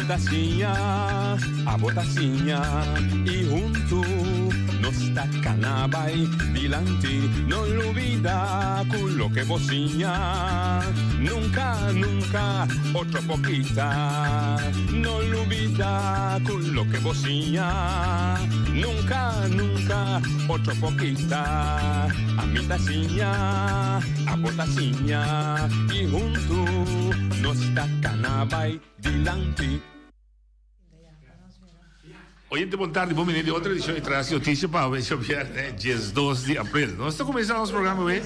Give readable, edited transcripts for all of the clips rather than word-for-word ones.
tacinha, a botacinha e junto nos tacanabay dilante, no olvida con lo que bocinha, nunca, nunca, otro poquita, no olvida con lo que bocinha, nunca, nunca, otro poquita, a mi tacinha, a botacinha e junto nos tacanabay dilante. Hoje de tarde, bom menino de outra edição de Traz Notícia para o dia 12 de abril. Nós estamos começando nosso programa hoje.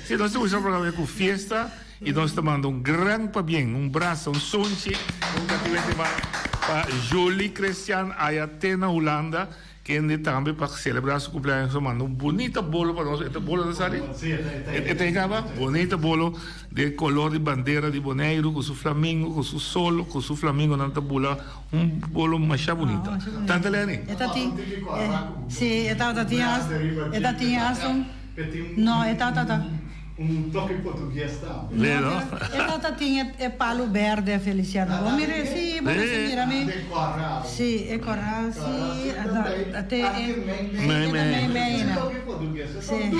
Sim, nós estamos começando o programa com festa e nós estamos mandando um grande para bem, um braço, um sonche, um cativete para Julie Christian Ayatena Holanda, que é também para celebrar seu cumpleaños, manda um bonito bolo para nós. Este bolo, sabe? Este acaba, bonito bolo de color de bandeira de Bonaire, com seu flamingo, com seu solo, com seu flamingo na tabula, um bolo mais bonito. Tanto Leni? Sim, esta tinha ação. Não, esta toque português tá. Vero? Esta tinha palo verde, Feliciano. Mire, sim, vamos seguir a mim. Sim, é coral, sim. Até meia. Sim.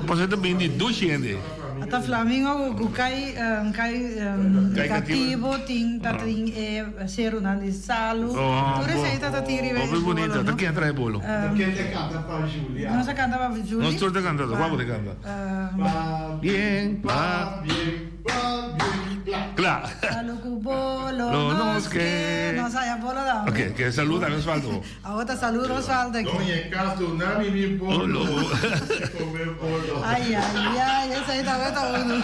Você também de duas gente. Até Flamengo, cai cativo, tem ser de salo. Tudo isso aí tá tirando. Oh, bonito. Tá quem traz bolo? Quem te canta para Julia? Nós cantava para Julia. Nós todos cantando. Vamos de cantar. Bien, va bien, claro. Salo com bolo, nós que nós aí bolo dá. Ok, que saluda Osvaldo. A outra saluda Osvaldo aqui. Não é caso nada me bolo. Comer bolo. Ai, essa aí tá uno.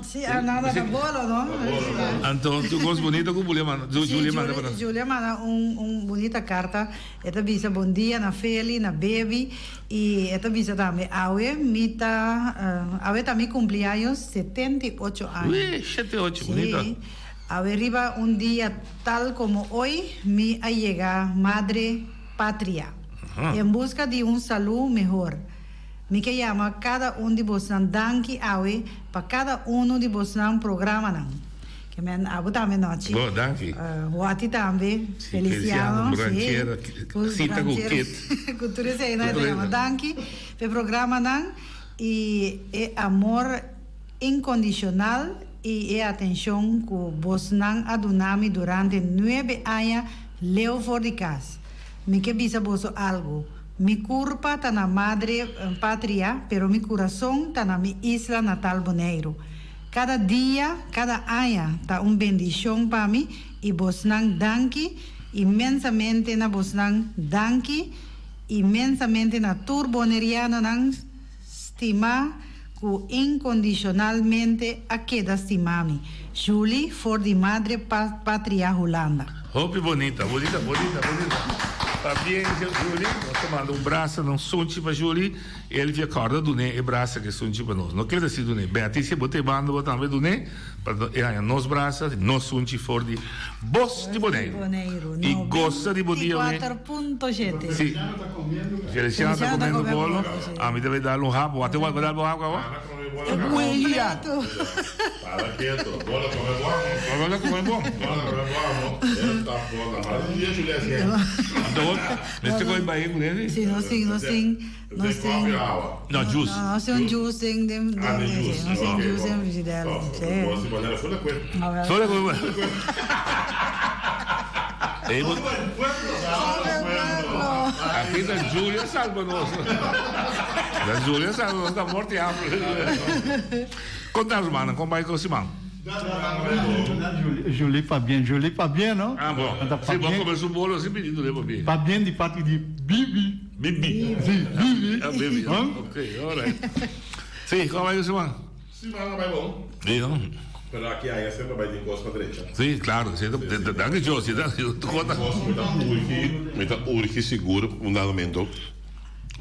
Sim, nada da bolo, não? Então, tu gosta bonito com Julia manda para nós. Julia manda bonita carta. Esta visa bom dia na Feli, na Baby. E esta visa também Aue, Aue também cumpleaños 78 anos. Ui, 78, bonita. Aue arriba dia tal como hoy, me allega Madre Patria. Em busca de salud melhor. Me que chama cada de vocês danke Aue para cada de vocês programa não. Que men abu também noite. Boa, danke. Wati também. Feliciano. Branqueira, cita com kit. Cultura sei né, danke. Pe programa não e é amor incondicional e é atenção que vocês adunami durante 9 anos leu fora de casa. Me que bisa boso algo. Mi culpa está na Madre Patria, pero mi coração está na minha isla natal Bonaire. Cada dia, cada ano, está bendição para mim e bosnang danke imensamente na bosnang danke imensamente na turboneriana nang estima que incondicionalmente a queda estimami. Julie for de Madre Patria Holanda. Hope bonita. Tá bem, Julie. Nós tomando braço, não sonte para Julie. Ele via corda do Né e braço que sonte para nós. Não quer dizer do Né. Bem, até se botar bando, botar do Né. Para nós braços, nós sonte for de Bos de Bonaire. E gosta de bodia, né? 4.7. Sim. Feliciano está comendo bolo. A mim deve dar um rabo. Até vai dar um rabo agora. Cuelha. Para quieto. Bora comer bom. Agora como é bom. Bora comer bom. Tá bom. Mas dia Julia. Neste coi Bahia com ele? Sim, nós sim. Não, juice. Nós temos juice de nós temos juice em Vigidela. Você pode dar folha coisa. Folha coisa. Aqui da Júlia salva nós. Da Júlia salva nós da morte e hambre. Conta-nos, mano, como vai com o Simão? Julie Fabien, não? Ah, bom. Se vamos comer o bolo, assim pedindo, né, Babi? Fabien de parte de Bibi. Bibi. Sim, Bibi. Ah, Bibi. Ok, alright. Sim, como vai com o Simão? Simão vai bom. Sim, não? Pero aqui aí sempre vai de encosto para direita. Sim, claro. Danke, Josi. Muita urge seguro, um momento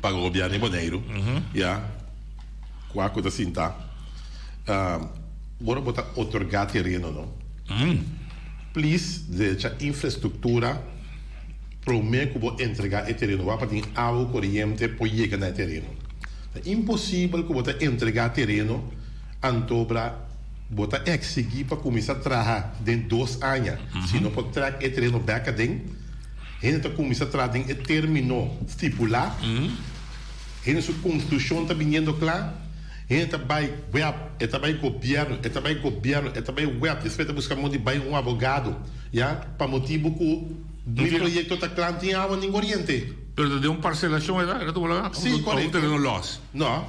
para o governo de Bonaire. Já, com a coisa assim, tá? Bora botar otorgar terreno, não? Please, deixa infraestrutura para o meio que vou entregar o terreno. Para ter água corrente para chegar no terreno. É impossível que vou entregar terreno Antobra bota exigir para começar a trabalhar dentro de 2 anos. Se não pode trazer e treino back dentro, ainda começa a trabalhar e terminou estipular. Ainda sua constituição está vindo claro. Ainda vai web, ainda vai governo, ainda vai web. Respeita buscar muito bem advogado, já para motivo que o projeto está claro tem água em Oriente. Pero de parcelação era tu lá? Sim, correto. Ou loss? Não,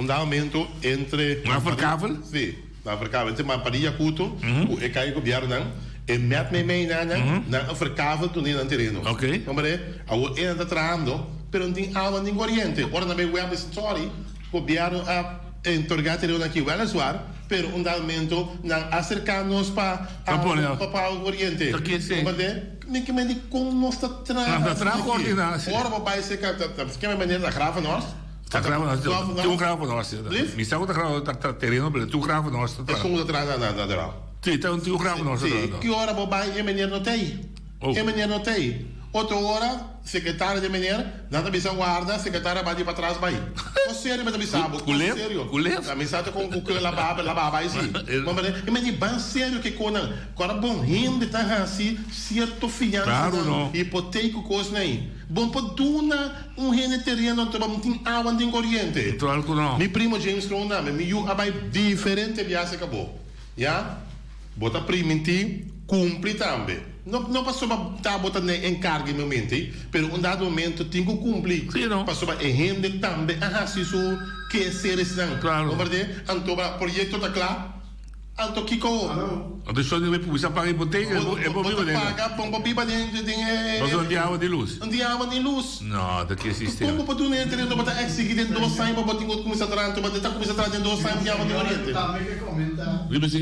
aumento entre. Não é verkável? Sim, não é verkável. Entre Maria Couto, o cai governo não. E met me mee na verkável toen in het terreno. Ok. Maar eu ainda trabalhando, pero não tem água em Oriente. Ora na minha web story, governo a entorgar terreno aqui, well as well, pero aumento na acercar-nos para o Oriente. Nem que me diga como nós está trabalhando. Não, está trabalhando. Ora, papai, você quer me maneira na grava nós? Está gravando, tu grava nós. Me está gravando terreno, mas tu grava nós. É como está trabalhando na Sim, então tu grava nós. Que hora, papai, é maneira não tem? É maneira não tem. Outra hora, secretário de maneira, nada bisa guarda, secretária vai para trás, vai. O sério, mas também sabe. Sério? Também sabe com o lavaba, aí sim. Mas é bem sério que quando bom rende tá assim, certo fiança, claro, não. Hipoteca, coisa aí. Bom, para duna rende terreno, então não tem água em Oriente. Claro que não. Meu primo James Cronda, meu vai diferente viagem acabou. Já? Bota primeiro, cumpre também. Não passou para botar encargo em momento, mas dado momento tem que cumprir. Sim, não. Passou para rende também, se isso quer ser assim. Claro. Então, o projeto está claro. Então, Kiko. Deixa eu ver para você pagar hipoteca, é para viver dentro. Pagar para viver dentro. Mas onde há água de luz? Onde há água de luz. Não, daqui é sistema. Como para tu não entender, tu vai exigir dentro de 2 anos, para botar começar a trabalhar, tu vai tentar começar a trabalhar dentro de 2 anos de água de Oriente.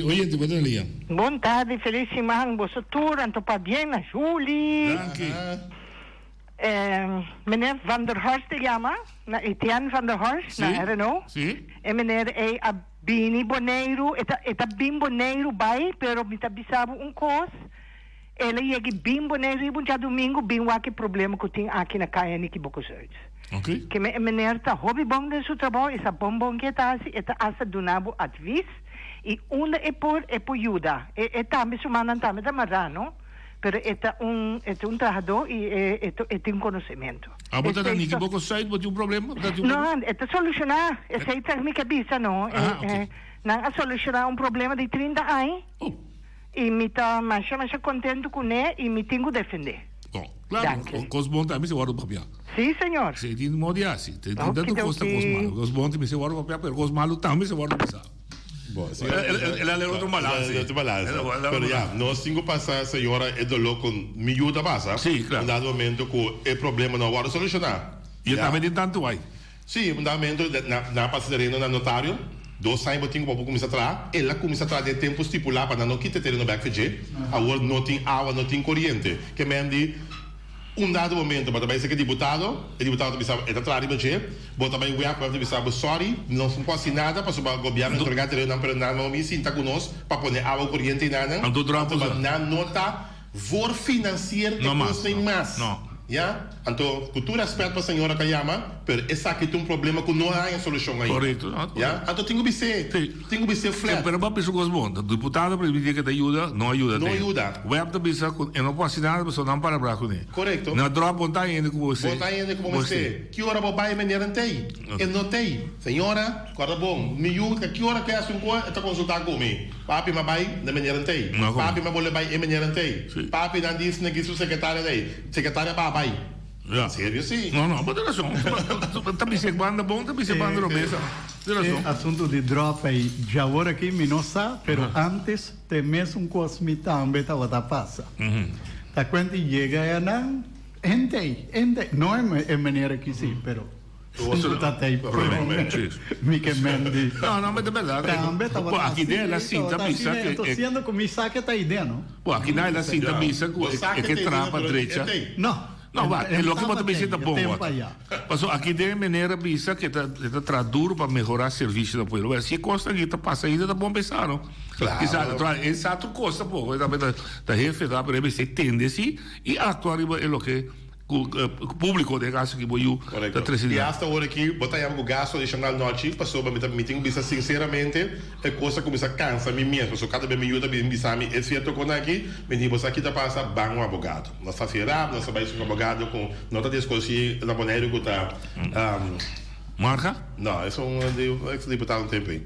Oye, te voy a dar Boa tarde, feliz semana, você tour, anto pa bien, na Julie. Meneer Van der Horst te chama, na Etienne Van der Horst, na Renault. Sim. E meneer Bini Boneiro, eta bim Boneiro bai, pero mita bisabo coisa. Ele ia bim Boneiro e bunja domingo bim que problema que tem aqui na caia niki bocosuits. Ok. Que meneer ta hobby bom de seu trabalho, essa bom que tá assim, eta asa donabo advies e onda é por ajuda. E também sumando também da marano. Pero é trabalhador e tem conhecimento. Ah, mas está niki bocosuits, mas tem problema? Não, é solucionar. Essa é a minha cabeça, não. Não é solucionar problema de 30 anos. E me está mais contente com ele e me tenho que defender. Bom, claro, os bons também se guardam o papel. Sim, senhor. Sim, tem modiasi. Tem tanto custa com os malos. Os bons também se guardam o papel, mas os malos também se guardam o papel. Bom, ele é outro balance. Outro balance. Pero já, nós temos que passar, senhora, é do louco, me ajuda a passar. Sim, claro. Um dado momento que o problema não vai solucionar. E também tem tanto aí. Sim, um dado momento, na passadeira, na notário, 2 anos eu para começar a trabalhar, ela começa a trabalhar de tempo estipulado para não quitar terreno back FG, agora não tem água, não tem corrente. Que me um dado momento, mas também se é deputado, o deputado está trabalhando de bom também o IAC vai dizer, sorry, não posso nada, para o governo entregar terreno não me sinta conosco, para pôr água corrente e nada. Não nota, vou financiar que custa mais. Não. Yeah? Então, cultura aspecto para a senhora Kayama, pero essa aqui tem problema que não há solução aí. Correto. Yeah? Então, tem que ser flat. Pero para pessoa que bom, o deputado para dizer que te ajuda, não ajuda. Não ajuda. O web da bisa, eu não posso assinar, a pessoa não para para com ele. Correto. Não drop botar ainda com você. Botar ainda com você. Que hora vai maneira tem? Eu não tem. Senhora, guarda bom, me ajuda, que hora que é um coisa, está consultar comigo. Papi, mas vai na maneira tem. Papi, mas vou vai em maneira tem. Papi, não disse que sou secretária daí. Secretária, vai. Sério, sim. Não, mas tem razão. Está me banda bom, está me banda robesa. Tem razão. Assunto de drop aí, já agora aqui me não sabe, pero antes tem mesmo cosmita também estava passa. Tá quando chega é não, gente, não é maneira que sim, pero mi que mendi. No, mas é verdade. Pô, aqui dentro é assim, tá pensando que... Estou sendo que me saque tá aí dentro. Pô, aqui dentro é assim, tá pensando que trapa direita. Não. Não, é lo que você precisa bom. Mas aqui de maneira bisa que está duro para melhorar o serviço da poeira. Se custa aqui tá passa ainda tá bom pensar, não? Claro. Exato custa pouco. Também tá refetar para você entender se e atuar é o que público de gasto que boiu da Correcto. Y eletricidade. hasta ahora aquí, botamos gasto adicional noche, pasó para mí tengo que sinceramente, es cosa que me cansa a mí mismo. So, cada vez me ayuda, me dice, es cierto con aquí, me dice, aquí te pasa, van un abogado. No está cerrado, no sabes un abogado con, no te desconocía la moneda que está. Marca? No, es un ex-diputado un tempo aí.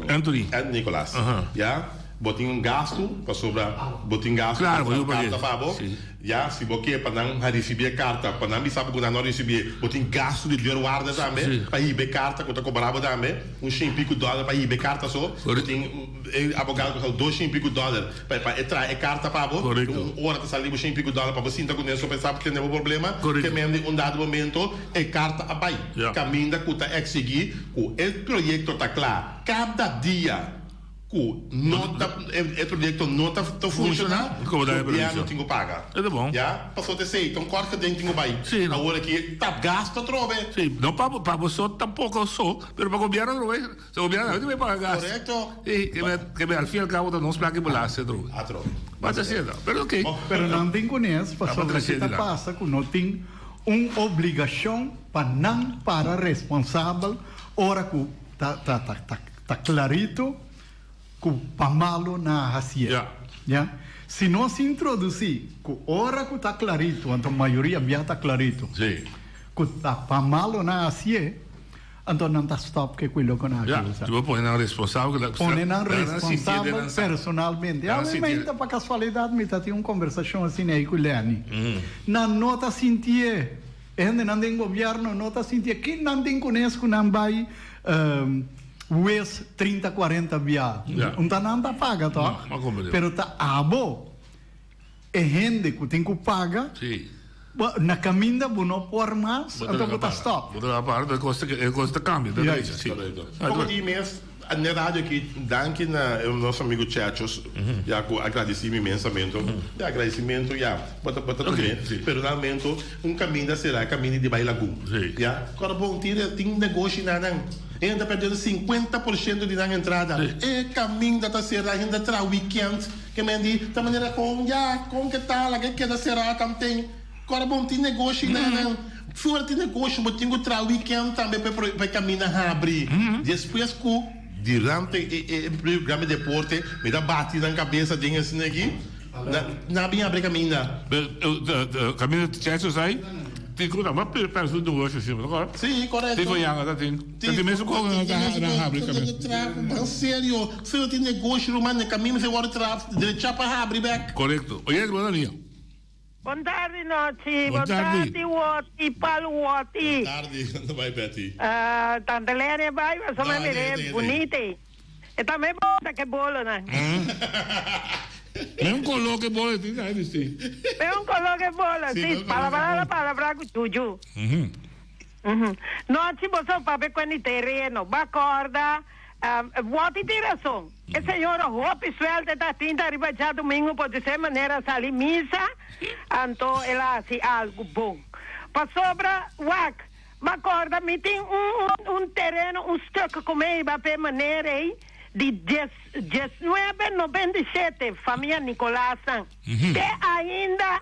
Anthony Nicolás. Aham. Já? Botei um gasto para sobrar. Botei um gasto Claro, para eu carta paguei. para bo. Sim. Já, se você para não receber a carta, para não sabe quando não receber, botei um gasto de dinheiro guarda também, Sim. para ir ver carta, quando cobrava também, $100 para ir ver carta só. Botei abogado que $200 para entrar carta para bo. Correto. Hora que sair $100 para você então quando só pensar que tem um problema, Correto. que mesmo dado momento é carta a bai. Yeah. Caminha que está exigir, que o projeto está claro. Cada dia que o projeto não está funcionando, Como dá a o governo previsão? tem que pagar. É bom. Já? Passou de ser, então corta dentro do bai. Sim. Agora que está gasto trove. Sí, no para vosotros tampoco so, pero para el gobierno no es. El gobierno no me paga gas. Correcto. Sí, que me al fin y al cabo no es para que me la hace droga. A trove. Mas assim, pero ok. Pero não tem conhece, para sobre o que Patricia, passa, que não tem uma obrigação para não para responsável, ora que tá clarito, que para malo na racia. Yeah. Yeah? Se não se introduzir, que ora que tá clarito, então a maioria já tá clarito, Sí. que tá para malo na racia, então não tá stop que aquilo que não Ya, ajuda. tú pones a responsable. Ponen a responsável personalmente. Realmente, para casualidade, me tá tendo uma conversação assim aí com o Leani. Não nota sentir, ainda não tem governo, nota sentir que não tem conhece que não vai Wes 30, 40 via. Yeah. Então não tá paga, tá? Não, compreendo. Pero tá abo. É gente que tem que pagar. Sí. Na caminha, não por mais, então tá stop. Botar a parte, el costo cambia. Yeah, Sí. Como die mês, na rádio aqui, danke na nosso amigo Chachos, já com agradecimento, agradecimento, já, bota tudo Ok, bem, sim. pero realmente, caminho será caminho de Bailagum, Sim. já, agora bom, tem um negócio na não, ainda perdendo 50% de na entrada, é caminho da será, ainda terá weekend, que me diz, da maneira com que tal, que queda será, também, agora bom, tem negócio na não, fora tem negócio, mas tem que ter weekend também para caminhar a abrir, depois que durante o programa de deporte, me dá batida na cabeça de assim aqui, na minha abrir caminho. Caminho de Chechos aí, tem que dar uma perto do gosto, assim, agora. Sim, correto. Tem goianga, tem mesmo com a abre caminho. Sério, se eu tenho negócio romano, caminho, você pode de chapa abrir back. Correcto. Oye, buena linha. Boa tarde, Nochi. Boa Boa tarde. tarde, Woti. Paulo Woti. Tarde, não vai, Betty. Tanta Lene vai, mas só me mirei. Bonita. E também bota que bolo, né? Não coloque boletim aí, sim. Eu coloque bolo, sim. Palavra com tudo. Nochi, você papai com o terreno. Bacorda. Woti tem razão. A senhora roupa suelta da tinta arriba já domingo pode ser maneira sair missa. Então ela faz algo bom. Para sobra, Wak. Bacorda, me tem terreno, stock como é, para maneira aí. De 1997, família Nicolás, que ainda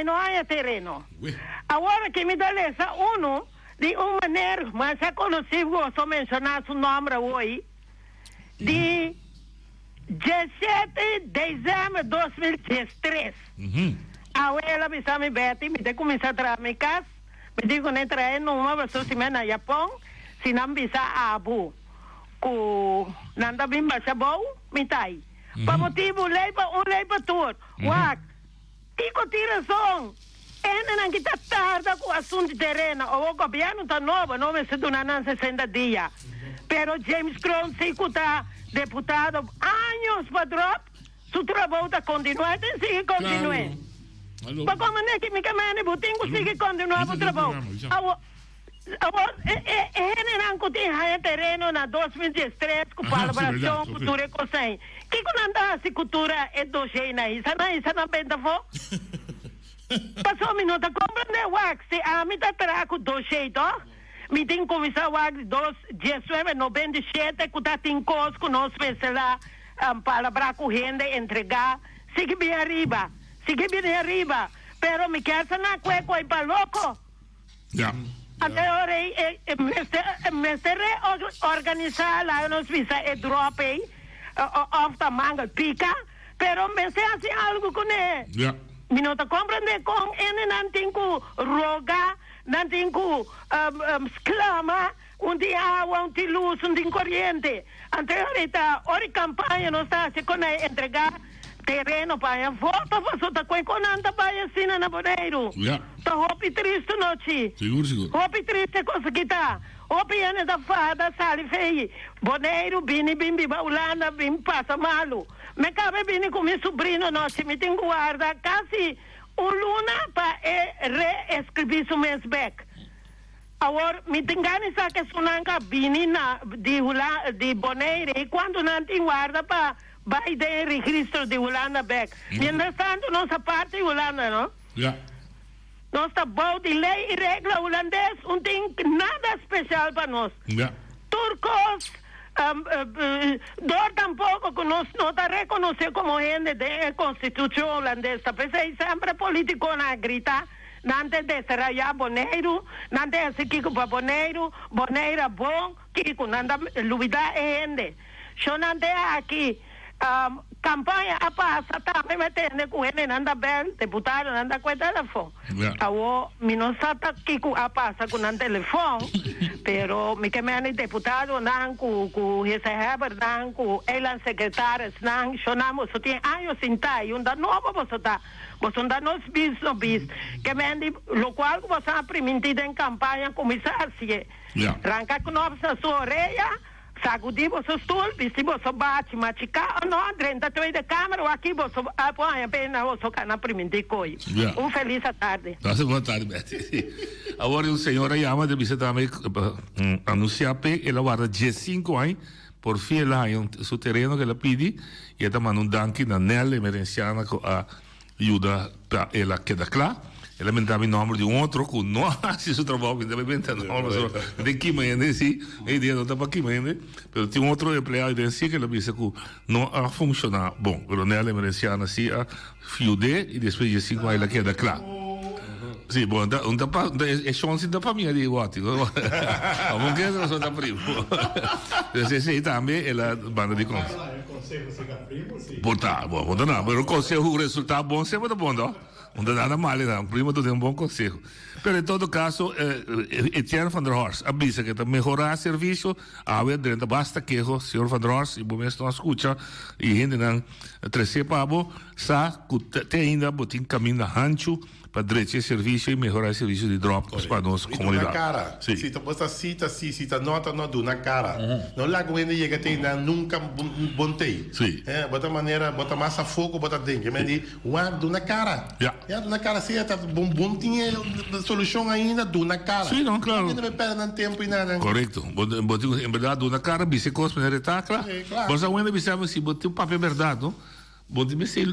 não há terreno. Agora que me dá essa de uma maneira, mas é conhecido, só mencionar seu nome hoje, de 17 de dezembro de 2013. Ela me chama Betty, me tem que começar a trabalhar em casa, me digo que entrar numa pessoa se me na Japão, se não me a Abu. Ku nanda bimba sa bau mitai pamotibo leiba tur wak tiko tiração não kita tarda com assunto de terreno o governo está novo não me se donaram 60 dias pero James Crown se está deputado anos para drop su trabalho está continuando e sigue continuando para como é que me camane butingo sigue continuando o trabalho não tem terreno na 2013 com colaboração cultura com sem que quando anda cultura é do jeito aí isso não benda fo passou minuto compreende wax se a mim tá traco do jeito me tem que conversar wax 1997 que tá tem coisa que nós pensar para com gente entregar sigue bem arriba pero me queda na cueco y pa loco. Ja. Agora, me organizar lá nos visa e drop of the manga pica, pero me se hace algo com ele. Ja. Me não tá compreendendo com ele, não tem com roga, não tem com esclama, onde água, onde luz, onde corrente. Anteriormente, a campanha não está se com entregar terreno para a volta, você está com anda para assim na Boneiro. Ja. Tá hopi triste noite. Seguro. Hopi triste coisa que tá. Hopi ane da fada sali fei. Boneiro bini bimbi baulana bim passa malo. Me cabe bini com meu sobrinho noite, me tem guarda quase luna para reescrever o mês back. Agora, me tem ganas que sunanca bini na de Boneiro e quando não tem guarda para vai de registro de Holanda back. Mientras tanto, nossa parte Holanda, não? Ja. Nós está bom de lei e regra holandês, não tem nada especial para nós. Ja. Turcos, dor tampouco que nós não está reconhecido como gente da Constituição holandesa. Pensei sempre político na grita, não tem de ser já Boneiro, não tem esse Kiko para Boneiro é bom, Kiko, não tem luvidar é gente. Eu não tenho aqui campanha a passa também me tende com ele nanda bem deputado nanda com telefone awo mi não sata aqui com a passa com o telefone pero mi que me deputado não com esse Heber não com elan secretários não chamamos só tem anos sintai um da novo você anda nos bis que me lo qual você ha permitido em campanha começar se arranca com nossa sua orelha sacudir você stoel, se você bate, machucar, não, 32 de câmera, aqui você apoia apenas você cana permitir coi. Feliz tarde. Boa tarde, Betty. Agora o senhor aí ama de você também anunciar que ela guarda 15 anos, por fim ela tem seu terreno que ela pede e ela manda danke na Nel emergenciana que ajuda para ela quedar claro. Ela me dava o nome de outro que não faz seu trabalho, que deve inventar nome de Kimene, sim, a ideia não está para Kimene, mas tem outro empregado de si que ela disse que não a funcionar bom, mas nela emergenciana assim a fiude e depois de 5 anos ela queda claro. Sim, bom, é chance da família de Guati, vamos que ela só está primo. Esse também ela banda de contas. Porta, bom, não, mas o conselho o resultado bom sempre é bom, não? Não dá nada mal, não. Primo, tu tem bom conselho. Mas, em todo caso, Etienne van der Horst avisa que para melhorar o serviço, basta que o senhor van der Horst, e o momento não escuta, e gente não trece pabo, sabe que tem ainda botin caminho rancho para direito serviço e melhorar o serviço de drop para nossa comunidade. Cara, se você cita nota não do na cara. Não lá quando chega tem nunca bontei. Sim. Bota maneira, bota massa fogo, bota dentro. Me diz, do na cara. Do na cara se tá bom tinha solução ainda do na cara. Sim, não, claro. Não me perde tempo e nada. Correto. Em verdade, do na cara, bice coisa para retacla. Você ainda bice se botar o papel verdade, não? Bote me se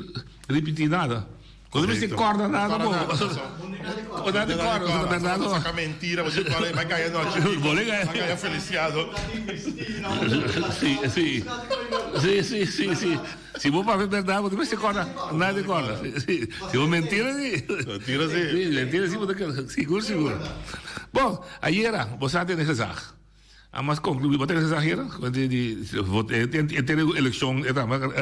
repetir nada. Quando você corda nada, bom. Nada de corda, verdade. Saca mentira, você vai ganhar noite. Vai ganhar Feliciano. Sim. Se vou para ver verdade, você corda, nada de corda. Se vou mentira, sim. Mentira, sim, seguro. Bom, aí era, você tem necessário. Mas concluir, você tem necessário, quando tem eleição,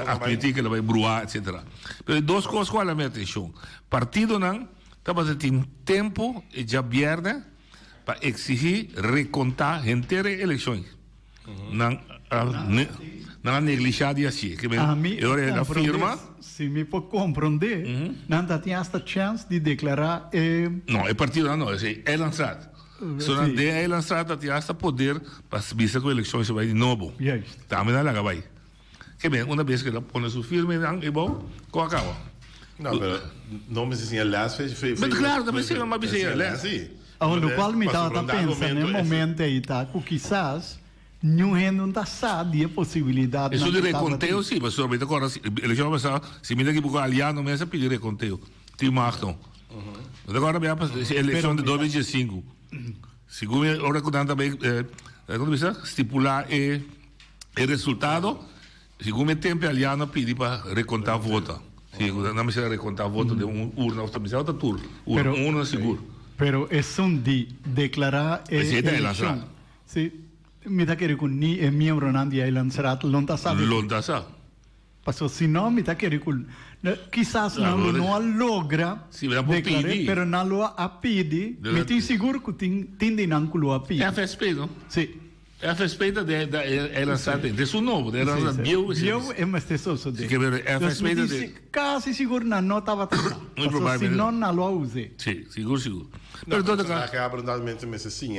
admitir que ela vai bruar, etc. Mas duas coisas que chamam a atenção. Partido não, tem tempo, já viernes, para exigir recontar inteiras eleições. Não negligenciar assim. A mim, afirma. Se me pode compreender, não tem esta chance de declarar. Não, é partido não, é lançado. Se não der lançada, tem esta poder para saber que a eleição se vai de novo. Também não é vai. Que bem, uma vez que ela põe seu firme, é bom, acaba. Não, mas não me dizem aliás, fez. Mas claro, também se uma vez aliás. O qual me estava pensando no momento aí, tá? Que quizás não está sabe a possibilidade. Isso de reconteo, sim, mas somente agora, eleição vai ser, se me dá que buscar aliado, não é pedir reconteo. Tem marcam. Mas agora, a eleição de 2015. Segundo ora que também estipular o resultado, segundo o tempo aliado pedi para recontar voto. Sim, não me será contar voto de urna, outra turno. Pero- Urna seguro. Pero es un de declarar Presidente de elección. Lanzarat. Sí. Me está queriendo ni es miembro de Lanzarat, no está sabe. Lonta sa. Pasó, si no, me está queriendo quizás Claro, no logra si me da por declarar, pedir. pero no lo ha pedido. De Me la- estoy seguro que tiene que lo ha pedido. FSP, não? Sí. FSP é lançada, é novo, é lançada Yo é mais tesoso Sim, que ver, FSP de- Casi seguro não estava tratando. Muito provável. Se não lo use. Sim, seguro. Não, Mas todo será caso, que abrandalmente me assim,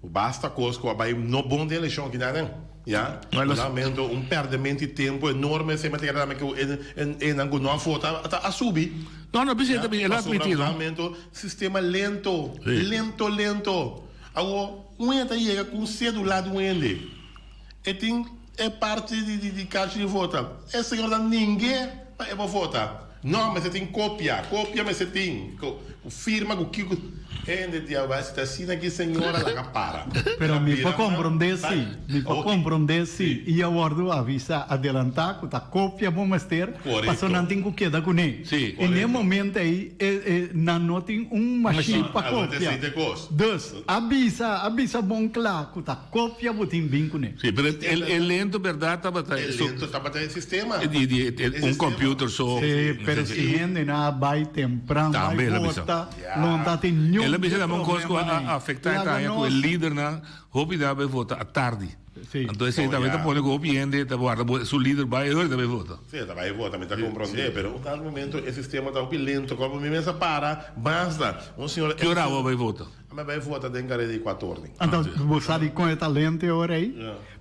basta coisa que vai no bom de eleição que não ja, Mas nós- lamento perdimento de tempo enorme sem material que não não vota a subir. não precisa também, ela admitir, não? Lamento sistema lento, Sim. lento. Agora, um chega com cedo lá do ende. E tem parte de caixa de voto. É senhor da ninguém é para votar. Não, mas você tem cópia, mas você tem firma com que ende de abaixo está assim aqui senhora lá para. Pero me Mira, può comprender vai. sí, me può Ok. comprender sí. E agora avisa adelantar que a cópia vamos ter, Correto. passou não tem que quedar com ele. Sim, E no momento aí, não tem machine para Agora, cópia. tem de coisa. Dos, avisa bom claro que a cópia vou ter bem com ele. Sim, mas é lento, verdade, tá Lento está para o sistema. computer só. Sí, pero si gente não vai temprano, Também, vai ela vota, não tá tem nenhum Ela precisa uma coisa que problema nem. afetar Laga a com o nós- líder na roupa da vai votar à tarde. Sim. Então esse também tá pondo com o piende, tá guarda, o líder vai e também vota. Sim, vai votar, me está compreendendo, pero no momento esse sistema está um pouco lento, como me pensa para, basta. Um senhor Que hora vai votar? mas vai votar dentro de 14. Então, você sabe com essa lente agora aí,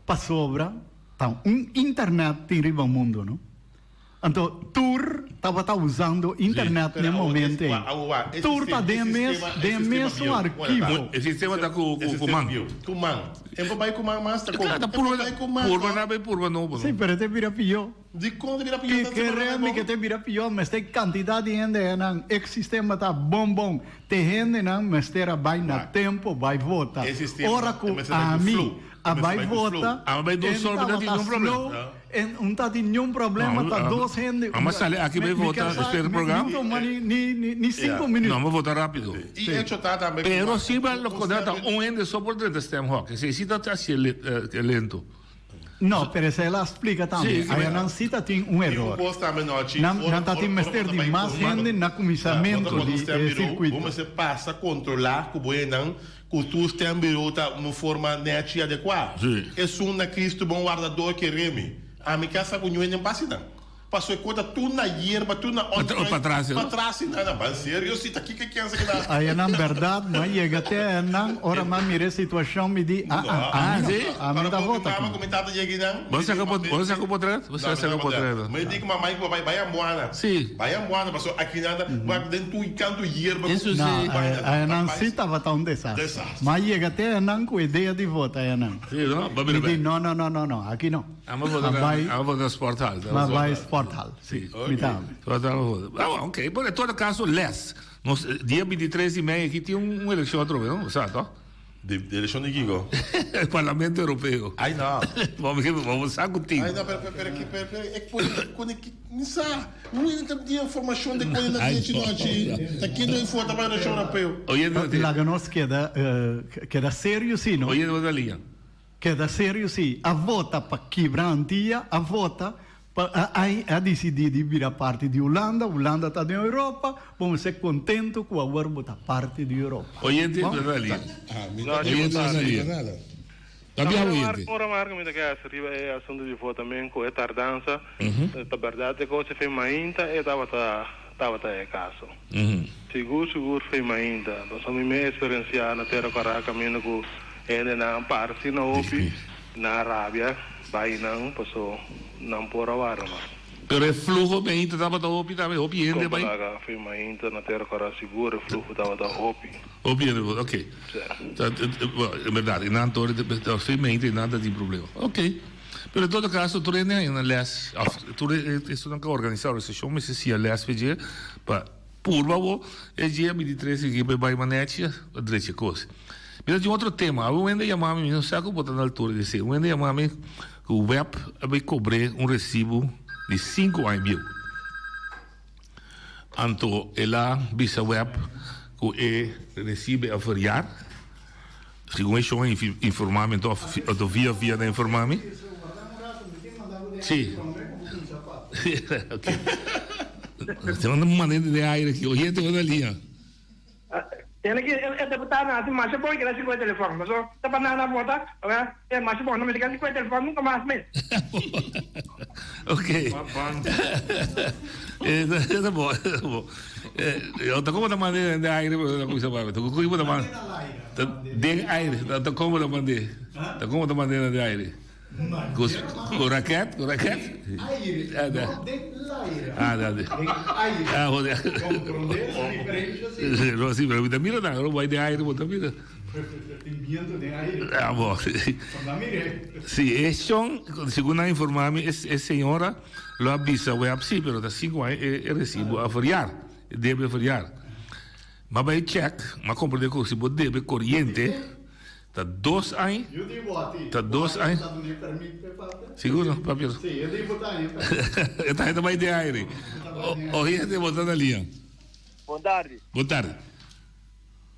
para sobra, então, internet tem riba o mundo, não? Então, Tour estava usando internet no momento aí. Tour está de mesmo arquivo. O sistema tá com o comando. Comando. É para vai comando, mas está com. Tá purva não vai purva não. Sim, pero te vira pior. De quando vira Que realmente que te vira pior, mas tem quantidade de gente, o sistema está bom. Tem gente, mas terá vai na tempo, vai votar. Esse sistema, Ora com mas é a com mim, flu. a Mas vai vai com votar. flu. Mas não solve nenhum problema. Não está tendo nenhum problema, está dois gente. Mas aqui vai votar, espera o programa. Não toma nem 5 minutos. Não, vou votar rápido. E é chutar também. Pero si va lo contrata ende só por dentro sistema rock. Necessita estar assim lento. Não, pero se ela explica também. Sim, A mas- Nancy tem erro. Não está tendo mestre de mais gente na comissamento de circuito. Como você passa a controlar que o não que tu está uma forma net adequada. Sim. É um na Cristo bom guardador que reme. A minha casa com o não passa não. Passou conta tu na hierba, tu na Para trás, para trás, não, mas sério, se tá aqui que quer que dá. Aí, na verdade, não chega até não, ora mais mire a situação, me diz, sim? a minha volta. Comentada de aqui não. Você acabou por trás? Você acabou por trás. Mas diga mamãe que vai a moana. Sim. Vai a moana, passou aqui nada, vai dentro do canto hierba. Isso Não, sim. a Nancy estava tão desastre. Desastre. Mas chega até não com ideia de voto, aí não. Sim, não? Me diz, não, aqui não. Vamos votar Sport Hall. Mas vai Sport Hall, sim. Me dá. Ok, por em todo caso, less. Dia 23 e meio aqui tinha uma eleição outra vez, não? Sabe? De eleição de Gigo. Parlamento Europeu. Ai não. Vamos sair contigo. Ai não, pera. É que quando não sabe. Não tem informação de quando na gente não aqui não informa para a eleição europeu. Lá que nós queda sério, sim, não? Oye, da linha. Queda sério, sim. A vota para quebrar a dia, a vota a decidir de vir a parte de Holanda está na Europa, vamos ser contentos com a Warbo está parte da Europa. Oyente, da linha. Oyente, da linha. Abbiamo oyente. Ora marca mi che arriva è assunto di votamento e tardanza. La verdade è che se fa ainda e tava é caso. Seguro fez ainda. Nós somos minha experiência na terra para caminho com ele na parte na Opi, na Arábia, vai não passou não por a vara mas. Pero il flujo bem estava da Opi ende vai. Comparaga fez ainda na terra para seguro o fluxo tava da Opi. Opi ende, ok. É verdade, não torre fez ende nada de problema. Ok. Pero em todo caso, tu rende na les, tu isso não que organizar esse show, mas se a les pedir para por favor, é dia 23 que vai manetia, direito coisa. Mas de outro tema, eu ainda chamava-me, não sei como botar na altura de ser, eu ainda chamava-me que o web vai cobrar recibo de 5 mil. Anto ela bisa web que recebe a variar. Segundo isso informamento ou via da informamento. Sim. Ok. Tem uma maneira de aire aqui. Hoje tem uma linha. Ele que é deputado, assim, mas bom que ele se com o telefone, mas só tá para na volta, é mas bom, não me liga com o telefone nunca mais mesmo. Ok. Tá bom, tá bom. Eu tô como da maneira de aire, da coisa para. Tô como da maneira de aire, tô como da maneira. Tá como da maneira de aire. Com raquete, com raquete. Aire, não de l'aire. Ah, no, sì, però mira da roba di aire, molto mira. Viento de aire. Ah, bom. Sì, e segundo informarmi, e senhora lo avvisa, sì, però da 5 anni è recibo a variare, deve variare. Ma vai check, ma compro de cose, deve corriente. Tá 2 anos. Eu devo a ti. Tá 2 anos. Seguro, papel? Sim, eu devo estar aí. Está ainda mais de aire. Hoje é de botar na linha. Boa tarde. Boa tarde.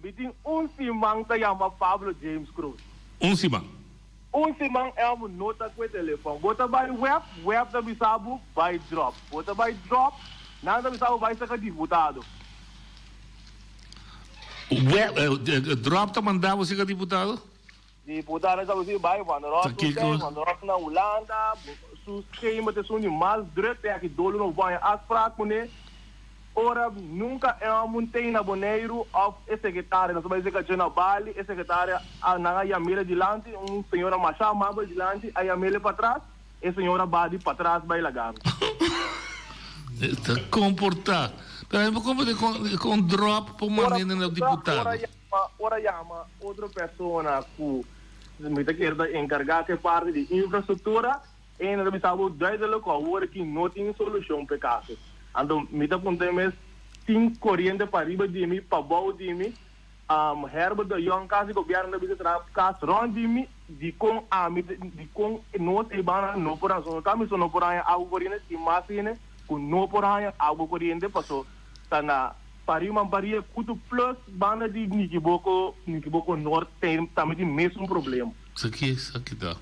Biting simang que chama Pablo James Cruz. Simang? Simang é uma nota com o telefone. Bota by web da Bissau by drop. Bota by drop, nada Bissau vai ser deputado. Drop tá mandar você que deputado? Deputado está você vai quando na Holanda, su schema de sonho mal direto é que dolo não vai as fraco né. Ora nunca é uma montanha boneiro of secretário, nós vamos dizer que na Bali, secretária na Yamela dilante, senhora Machá Maba dilante, a Yamela para trás, e senhora Badi para trás vai lagar. Está comportar. Como com drop por maneira no deputado. Ora chama outra pessoa que me quer encargar que parte de infraestrutura e não me sabe desde o qual que não tem solução para caso. Então me dá ponto mesmo tem corrente para riba de mim para baixo de mim. Herba do Young Casa governo da bisa tra caso rond de mim de com nós e bana não por razão caminho não por aí algo corrente e máquina com não por aí algo corrente passou na Parima Baria Kutu Plus banda de Nikiboko Norte tem também o mesmo problema. Isso aqui tá.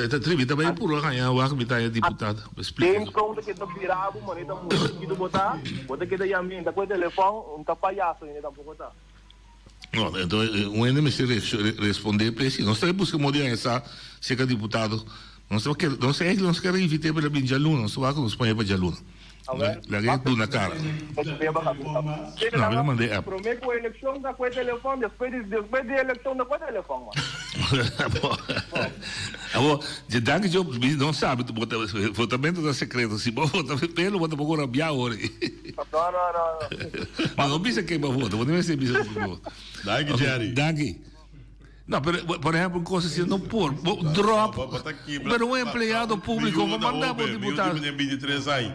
Esta tribita vai por lá ganhar o arco é deputado. Tem pronto que tá virado, mano, tá muito que botar que daí a mim, tá com o telefone, tá palhaço ainda tá pouco tá. Não, então o ainda me responder preciso. Nós estamos buscando mudar essa seca deputado. Não sei que nós queremos invitar para vir de aluno, não só que nos põe para de aluno. La gente na cara. Não, eu mandei. Prometo que a eleição da com o telefone, depois da eleição da com o telefone. Agora, de danke job, não sabe, tu bota votamento da secreto, se bota pelo, bota por rabiar hora. Não. Mas não pensa que é voto, vou nem ser bisa de voto. Danke, Jerry. Danke. Não, por exemplo, coisa assim, não por drop, mas um empregado público vai mandar para o deputado. Eu 23 anos,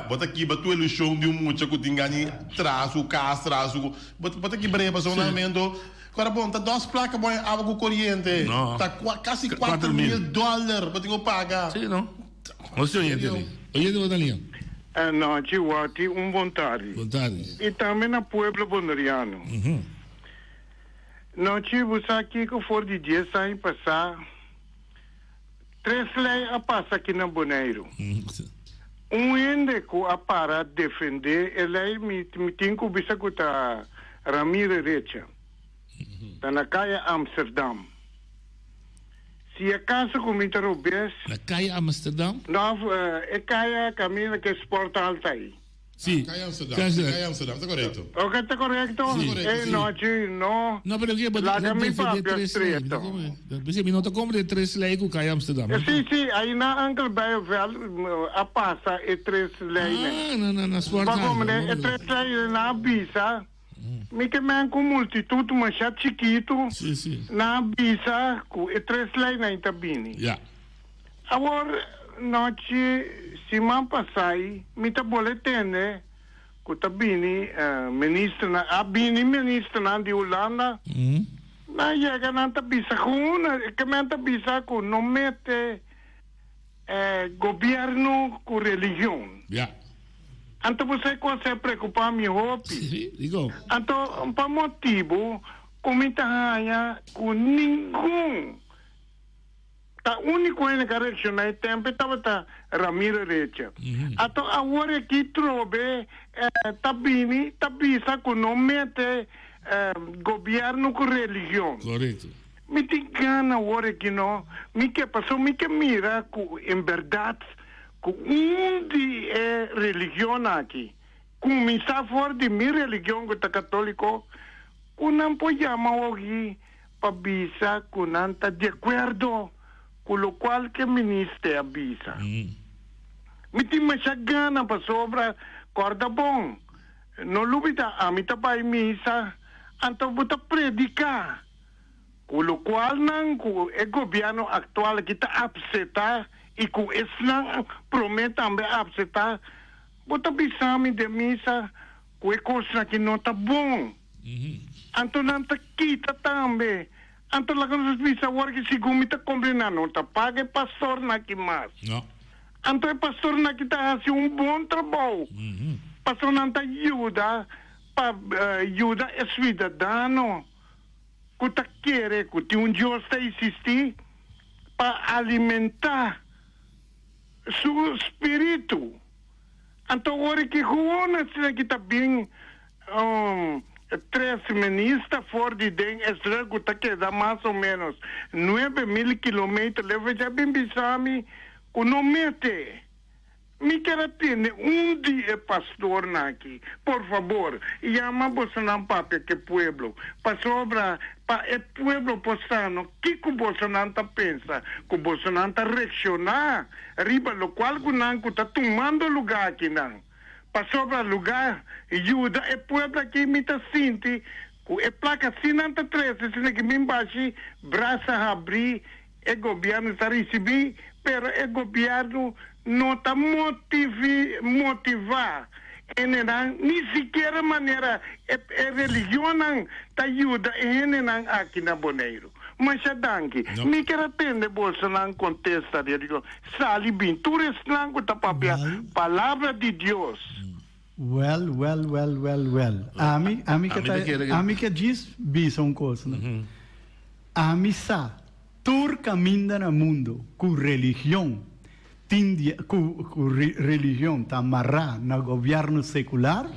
bota aqui, bota o chão de muito que tem ganho traço, traço, bota aqui para relacionamento. Agora, bom, tá 2 placas, bom, água corrente, tá quase $4 mil, para eu pagar. Sim, não. Você olha ali. Olha ali, linha. Não, Chihuahua, boa tarde. Boa tarde. E também na Pueblo Bonariano. Não tive aqui que for de dia sem passar 3 leis a passar aqui na Boneiro. Ende que a para defender a lei me tem que bisa que tá Ramiro Recha. Tá na caia Amsterdam. Se a casa com me robes na caia Amsterdam? Não, é caia caminho que exporta alta aí. Sì, Caia Amsterdam, está correto. Ok, está correcto. No. No, pero que la mi papia estreito. Você me nota como de 3 leis com Caia Amsterdam. Sim, aí na Uncle Bay a passa é 3 leis. Na sua casa. Como é 3 leis na Bisa. Me que me com multitude, mas já chiquito. Sim. Na Bisa, é 3 leis na Itabini. Yeah. Agora, noite se man passai, me tá boletene, que tá bini ministro na de Holanda, na chega na tabisa com, que me tabisa com não mete governo com religião. Yeah. Anto você consegue preocupar me hopi. Sim, digo. Anto pa motivo kumitahanha com nenhum. Ta único na correção na tempo tava Ramiro Recha. Ato agora aqui trobe tabini tabisa com nome de governo com religião. Correto. Me tem gana agora que não, me que passou, me que mira com em verdade com de religião aqui. Começar fora de minha religião que é católico, que não pode chamar hoje para bisa que não está de acordo com o qual que o ministro avisa. Me tem mais gana para sobra corda bom. Não lubita a mim para missa, então vou predicar. Com o qual não o governo atual que está abseta e com esse não promete também abseta, vou pensar de missa com a coisa que não está bom. Então não está quita também. Então lá quando os missa agora que segundo está compreendendo, não está paga pastor na que mais. Não. Então o pastor na que está fazendo bom trabalho. Pastor não está ajuda para ajuda a cidadão. Que está querendo que um Deus está existir para alimentar seu espírito. Então agora que Juana que está bem 3 ministros fora de dentro, Israel que está quedando mais ou menos 9.000 quilômetros, leva já bem bisami, que não mete. Me quero atender dia pastor aqui. Por favor, chama Bolsonaro para que pueblo. Para sobra, para o pueblo postano, que o Bolsonaro pensa? Que o Bolsonaro reaccionar, riba lo qual que não está tomando lugar aqui não. Para sobra lugar, ajuda o pueblo aqui me está sentindo, que a placa sinanta 13, se que me embaixo, braça abrir, o governo está recebendo, pero o governo não está motivar nem sequer maneira a religião não está ajuda aqui na Bonaire. Mas a danke, me quer atender Bolsonaro contesta a religião. Sali bem, tu não está palavra de Deus. Well. Ami que diz bisa uma coisa, né? Ami sa, tur caminha no mundo com religião. Religião está amarrada no governo secular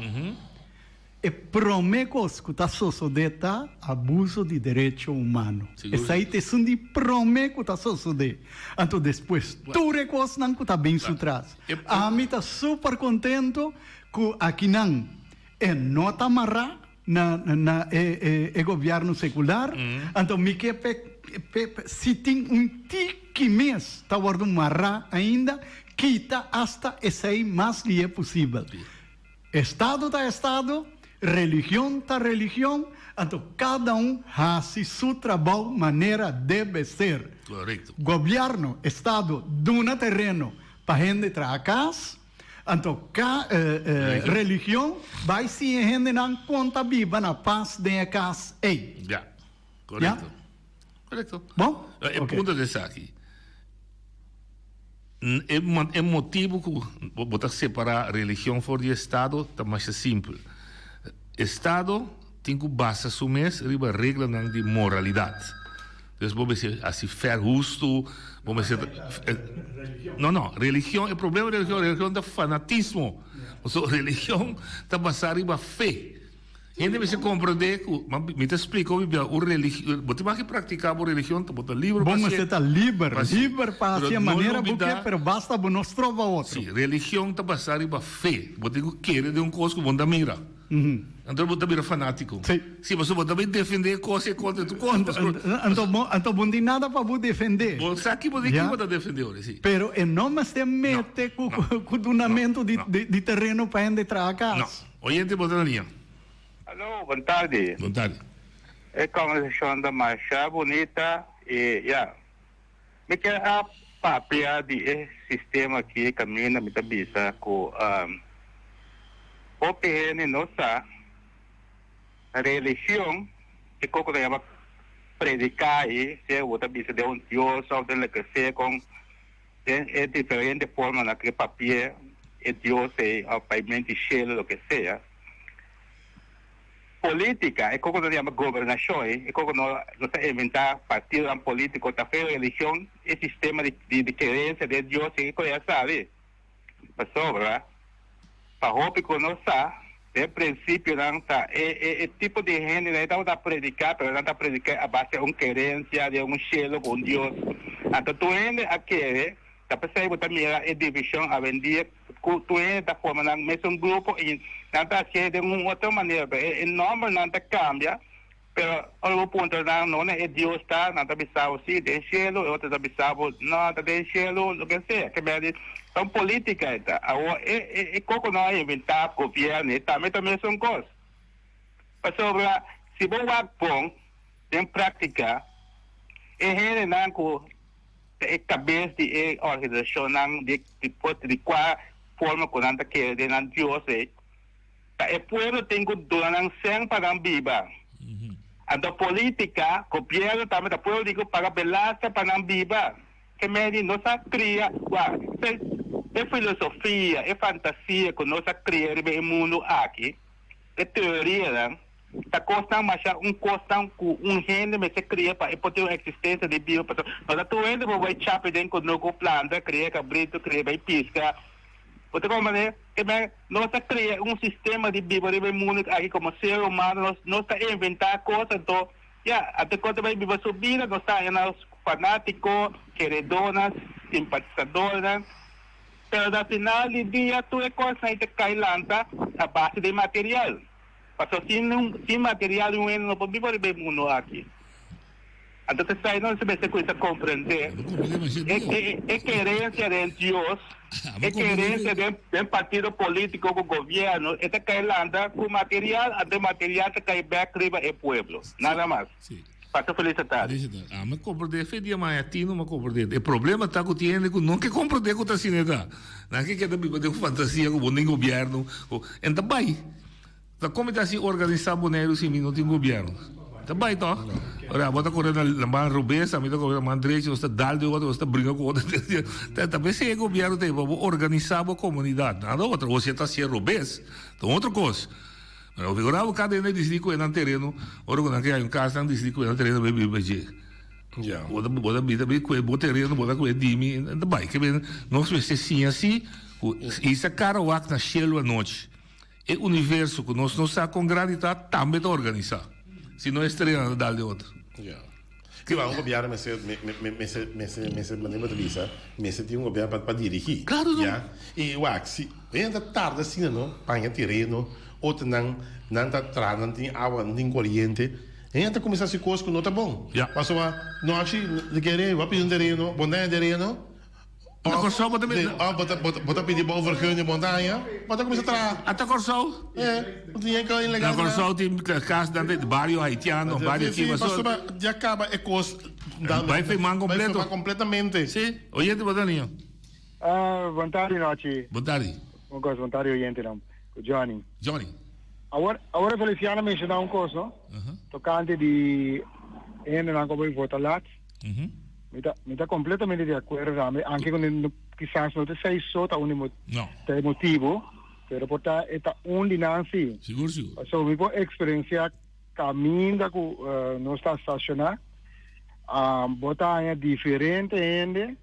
e promete que está sucedendo abuso de direito humano. Essa aí te sundi promete que está sucedendo. Então depois, tudo é coisa não está bem sutrás. A mim está super contento que aqui não está amarrado no governo secular. Então me quer se tem tique mês está guardando marra ainda quita hasta esse aí mais que é possível. Estado está estado, religião está religião, então cada faz seu trabalho maneira deve ser. Correto. Governo, estado, dona terreno para gente trazer casa, então religião vai se a gente não conta viva na paz de casa. Já, correto. Correto. Bom? O ponto desse aqui. É motivo que botar separar a religião fora do Estado está mais simples. Estado tem que basar seu mês riba regra de moralidade. Então, vamos dizer assim, fair justo, vamos dizer... Não, religião, o problema da religião é fanatismo. A religião está basada riba fé. Ainda você compreender, me te explico, o religião, você vai praticar a religião, você livre para você está livre para fazer a maneira porque, mas basta para nós trovar outro. Sim, religião está basada em fé, você quer de coisa que você mira. Então você mira fanático. Sim, você também defender coisa contra tu contra. Então não tem nada para você defender. Você aqui você que defender, sim. Pero não me se mete com o donamento de terreno para gente trazer casa. Não, oyente, você na linha. Alô, boa tarde. Boa tarde. É conversação da marcha bonita e me quer a papel de sistema aqui caminha me tabisa com o PN nossa religião que como ela predicar e se o tabisa de Deus ou de que se com é diferente forma naquele papel Dios o pavimento cielo, lo que sea. Política, é como nós chamamos governação, é como nós inventar partido político, tá feio religião, é sistema de crença de Deus, é que já sabe. Passou, verdade? Para roupa que nós sabe, de princípio, não tá, é tipo de gente, não está a predicar, mas não está a predicar a base de uma crença, de um cielo com Deus. Então, tu ainda aquele, tá pensando que também é divisão, a vender, tu ainda formando um grupo e não está de uma outra maneira, é normal, não está cambia, pero algum ponto não é Deus está, não está pensando assim, de cielo, outro está pensando, não está de cielo, o que seja, que é então política é como nós inventar governo, também são coisas. Mas sobre se você vai bom, tem prática, é gente não com é cabeça de organização não de qual forma que não quer de não Deus é povo tem que doar sem para viva. A política, governo também da política para beleza para viva. Que me não se cria, é filosofia, é fantasia que nós criamos no mundo aqui. É teoria, está costando mais costa com gente que se cria para poder a existência de bio. Nós estamos indo para o chapa dentro do novo planta, cria cabrito, cria pisca. Outra maneira, nós criamos sistema de bio no mundo aqui como ser humano, nós estamos inventando coisas, então, até quando vai viver subida, nós estamos fanáticos, queredonas, simpatizadores. Pero no final del día, tú es cosa que cae lanta a base de material. Pero sin material, no podemos vivir el mundo aquí. Entonces, ahí no se me cuesta comprender. Es querencia de Dios, es querencia de partido político con gobierno. Esta cae lanta con material, ante material se cae back arriba el pueblo. Nada más. Sí. Passa felicidade. Mas compreender, fedia maiatino, mas compreender. O problema está que tiene que não quer compreender que está assim, né? Não quer ter fantasia com o governo. Então, vai. Como está assim organizar boneiro se não tem governo? Então, vai, tá? Ora, bota correndo na mão robesa, me está correndo na mão direita, você dá de outra, você briga com outra. Também se é governo tem para organizar a comunidade. Nada outra. Você está sendo robesa, então outra coisa. Mas o figurado cada um decide que é no terreno, ora quando há casa, não decide que é no terreno, vai beber. Bota vida, bota terreno, bota com dimi, então vai, que bem, nós precisamos assim, isso é caro o na cielo à noite. É o universo que nós não sabemos com gratidão também está organizado. Se não é estranho, dá de outro. Que vai um governo, mas maneira de vista, mas tem um governo para dirigir. Claro, não. E o axi, ainda tarde assim, não, para terreno. Outro não está trazendo, não tem água, não tem corrente. E então começa a se coisa que não está bom. Mas não acha de querer, vai pedir um terreno, bondade terreno. Bota pedir para overgun montanha, bota começa a trazer. Até Corsol? Não tinha que ir legal. Na Corsol tem casa de bairro haitiano, bairro aqui. Mas já acaba é coisa. Vai filmar completo? Vai completamente. Sim. Oyente, boa tarde. Boa tarde, Nochi. Boa tarde. Boa tarde, oyente, não. Johnny. Agora Feliciano mencionou coisa, não? Tocante de ainda não como votar lá. Me está completamente de acordo, anche con quizás não sei só tá tem motivo, pero porta está dinância. Seguro. So me por experiência caminho com nossa estacionar, botar é diferente ainda,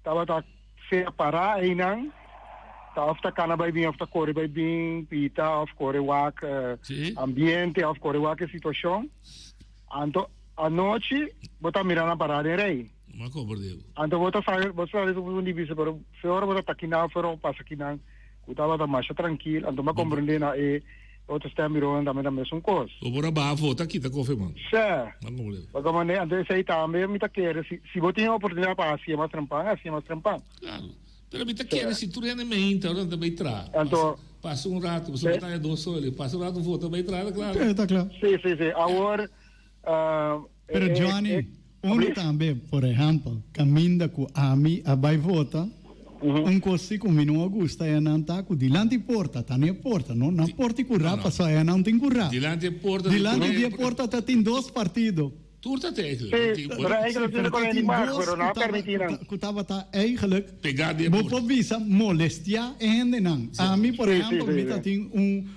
tava tá separar aí não. Of kana bij bien, of de corre bij bien, pita, of corre wak ambiente, of corre wak situação. Anto a noite, bota mirar na parada em rei. Mas como deu? Anto bota sair um divisa, pero fora bota taquina, fora passa aquina, cutava da marcha tranquilo, anto me compreender na outro está mirando também da mesma coisa. O bora bafo, tá aqui, tá confirmando. Sim. Mas como deu? Porque mané, anto esse aí também me tá querendo, se você tem a oportunidade para assim mais trampar, Claro. Pero me quer se tu rende me então também traz. Então passa rato, você botar dois olhos, passa rato vou também traz, claro. Está claro. Sim. Agora pero Johnny, também, por exemplo, caminha com a mim a vai vota. Coisa que me não gosta é não tá com dilante porta, tá nem porta, não na porta curra, passa é não tem curra. Dilante porta. Dilante porta tá tem dois partidos. Turta eigenlijk. Sí, pero eigenlijk tiene con animar, pero no permitirán. Kutaba eigenlijk. Pegar de Bopo visa molestia en nan. A mí, por ejemplo, sí, mita tin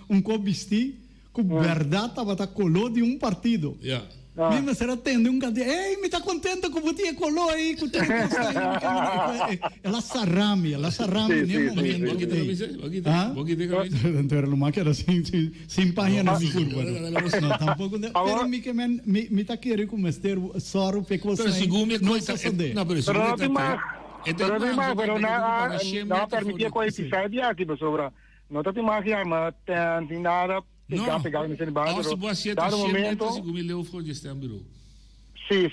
un cobisti com verdade tava color de um partido. Yeah. Mesmo será tendo um cadê? Ei, me tá contente com você color aí, com tudo ela sarrame nem momento. Aqui tem camisa. Então lo máquina sem página na curva. Não, tampouco. Pero me tá querendo cometer soro pecoso. Pero segundo me coisa, não, pero segundo pero não permitia coisa que sai de aqui, pessoal. Não tá te mas tem nada. Pegar nesse barco. Dado momento. Sim.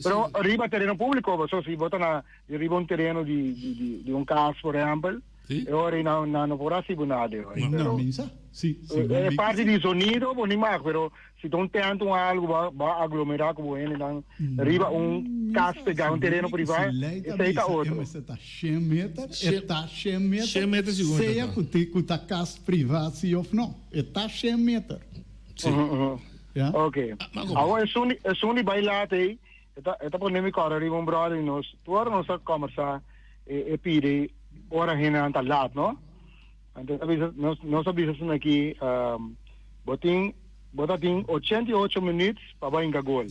Pero arriba terreno público, você se bota na arriba um terreno de um caso, por exemplo, e ora não porá se nada. Não, minsa? Sim. É parte de sonido, bom demais, pero se tu tentam algo vai aglomerar com ele, então arriba um caso pegar um terreno privado, e tá outro. Está 100 metros, seja que tá casa privada se ou não, está 100 metros. Ok. Agora é suni bailate aí, tá polêmica agora um brother nós, tu ora nós conversar e pide ora hina antalat, não? Então nós sabemos aqui botating 88 minutos para ir gol.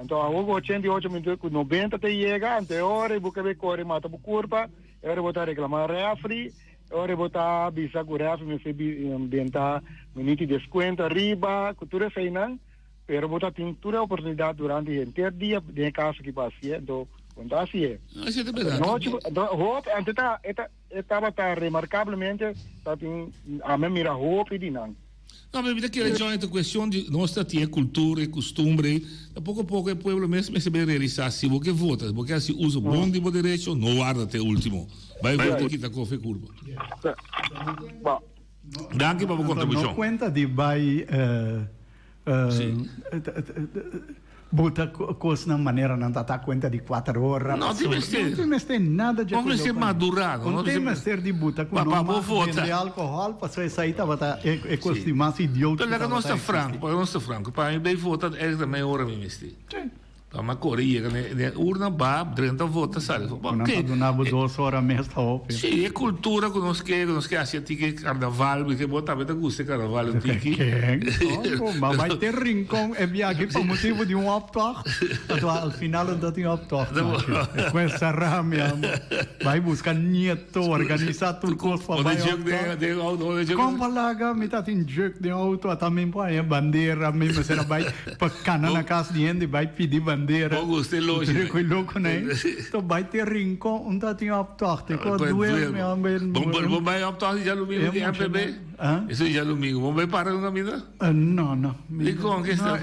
Então a 88 minutos com 90 te chega, então hora busca ver corre mata por curva, hora botar reclamar refri, hora botar bisa com refri, me fez ambientar minuto de desconto arriba, cultura feina, pero botating toda oportunidade durante o inteiro dia de casa que passei, então quando assim é. Isso é verdade. Hope, estava remarcavelmente, a mim mira hope de não. Não, mas que é a questão de nossa cultura e costume, pouco a pouco o povo mesmo se vai realizar se você vota, porque assim usa bom de direito, não guarda até o último. Vai votar aqui da cofe curva. Danke para a contribuição. Não conta de vai botar coisa na maneira não tá conta de 4 horas. Não tem nada de não tem madurado. Não tem mestre de botar com de álcool, passou essa aí tava é coisa de mais idiota. Então nós está franco, para mim bem votar é também hora me mestre. Uma Coreia, né? Urna ba, 30 votos, sabe? Porque não 2 horas mesmo tá open. Sim, é cultura que nós assim que carnaval, porque bota bem gosto carnaval aqui. Mas vai ter rincão é viagem por motivo de um optocht. Então ao final não tem optocht. Com essa ramia, vai buscar nieto, organizar tudo coisa para vai. Como laga, me tá tem jogo de auto, também põe bandeira, mesmo será vai para cana na casa de gente, vai pedir bandeira. Augusto é lógico. Coisa louco, né? Então vai ter rincão, um tá tem optocht, com duas Vamos vai optocht de alumínio de MPB. Isso de alumínio. Vamos vai parar na vida? Não. E com que está?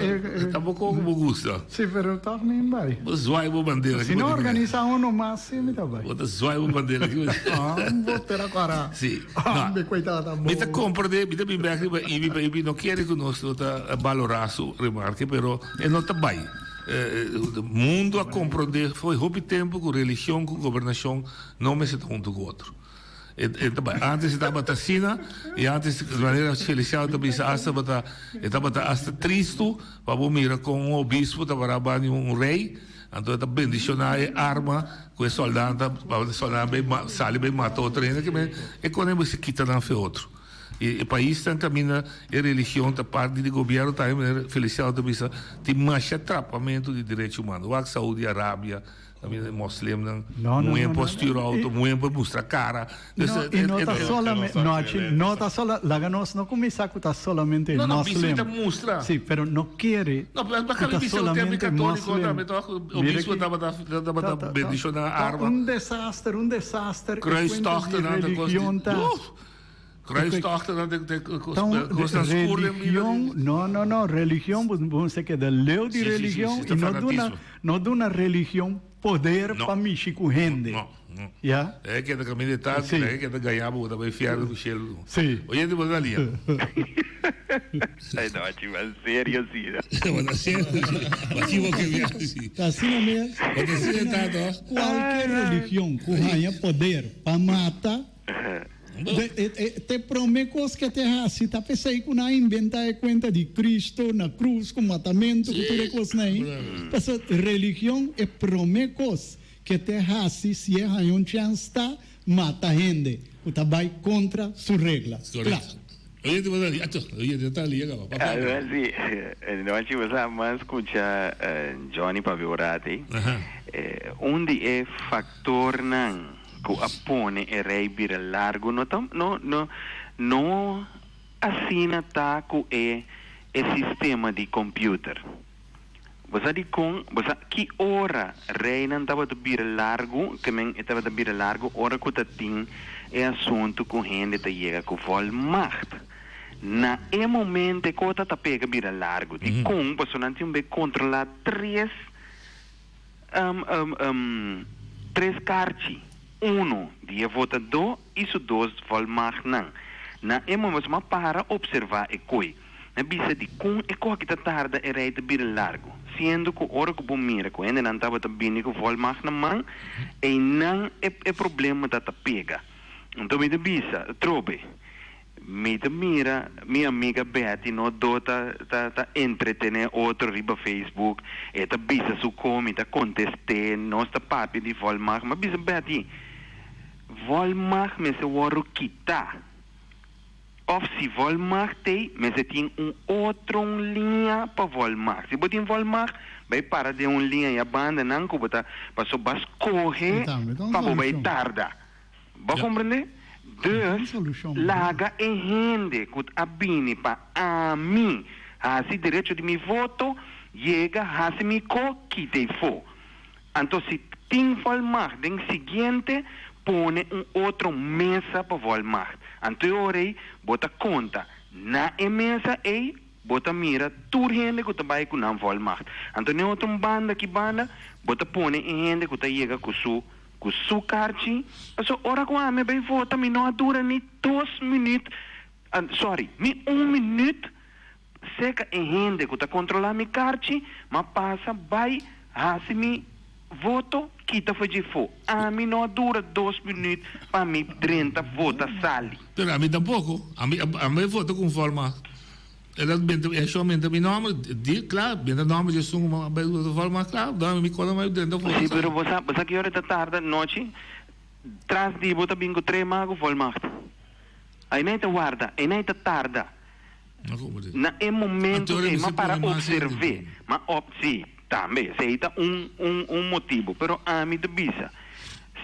Tá pouco como gosta. Sim, pero tá nem vai. Zoai bo bandeira. Se não organizar um no máximo, tá vai. Bota zoai bo bandeira aqui. Vou ter agora. Sim. Me coitada. Me tá compreende, me tá bem e não quer que nós tá valorar su remarque, pero é não tá bem. O mundo a compreender foi roubo tempo com religião, com governação, não me senta junto com o outro. Antes estava vacina e antes de maneira felicial também estava hasta triste para mirar com um obispo estava um rei, então estava bendicionar a arma com o soldado para o soldado bem sale bem matou o treino que quando se quita não foi outro. E o país está caminhando a religião da parte do governo também felicial também tem mais atrapamento de direitos humanos. O Saúde Arábia também muslim não postura alto, não para mostrar cara. Não está solamente não está só lá nós não começar com tá solamente muslim. Sim, pero não quer. Não, para que solamente católico o bispo estava bendicionando a arma. Um desastre. Kruistochten na religião Kruistochten na religião, não, religião, você quer leu de religião e não dá uma religião poder para mexer com gente. Yeah? É que é da caminho de tarde, é que é da ganhar, vou dar enfiar no Michel. Sim. Oye, de boa ali. Ai, não, é sério assim. Mas sério, mas que vou que assim. Assim mesmo. Qualquer religião que ganha poder para matar Te promecos que te hace, tá pensei que não inventa a conta de Cristo na cruz com matamento, que tudo coisa nem. Essa religião é promecos que te hace se é um chance tá mata gente, o tá vai contra sua regra. Correto. Oye, te está ali agora. Allora sì, noi ci possiamo ascoltare Johnny Paviorati. Onde è fattore che appone e rei bira largo, no assina ta che è sistema di computer. Você di con, você que ora rei não estava de bira largo, que men estava de bira largo, ora que tá tin é assunto com gente tá chega com volmacht. Na é momento que tá pega bira largo, di con, você não tem que controlar três cartas. Die votador e su dois volmacht não. Na é momento mas para observar e coi. Na bisa di com e co que tá tarda e rei de bira largo. Sendo que ora que bom mira, que ainda não estava bem com volmacht na mão, e não é problema da pega. Então me bisa, trobe. Me mira, minha amiga Betty no dota tá entretener outro riba Facebook, e tá bisa su come, tá conteste, nossa papi de volmacht, mas bisa Betty, volmacht me se waro kita. Of se volmacht tem, mas se tem outro linha para volmacht. Se botem volmacht, vai para de linha e a banda não que bota, passou bas correr, para vai tarda. Vai compreender? Dus, laga e gente que abine para a mim, assim direito de me voto, chega, assim me co que te for. Então se tem volmacht, den seguinte pone outro mesa para volmacht. Anteriorei, bota conta. Na mesa, bota mira, tudo gente que vai com não volmacht. Então, outra banda, bota pone em gente que chega com su carti. So, ora com a me vai votar, me não dura nem 2 minutos. Me 1 minuto. Seca em gente que controla mi carti, mas passa, vai, assim, voto, kita foi de fo. A mim não dura 2 minutos, para mim 30 vota sali. Pero a mim tampouco. A mim voto com forma. É somente meu nome, claro, meu nome de suma, de forma claro, dá me cola mais dentro da Sim, pero você que hora da tarde, noite, traz de bota bingo 3 mago volmacht. Aí nem te guarda, aí nem te tarda. Na é momento que mas para observar, mas sim. Também, aceita motivo, pero a mim de bisa,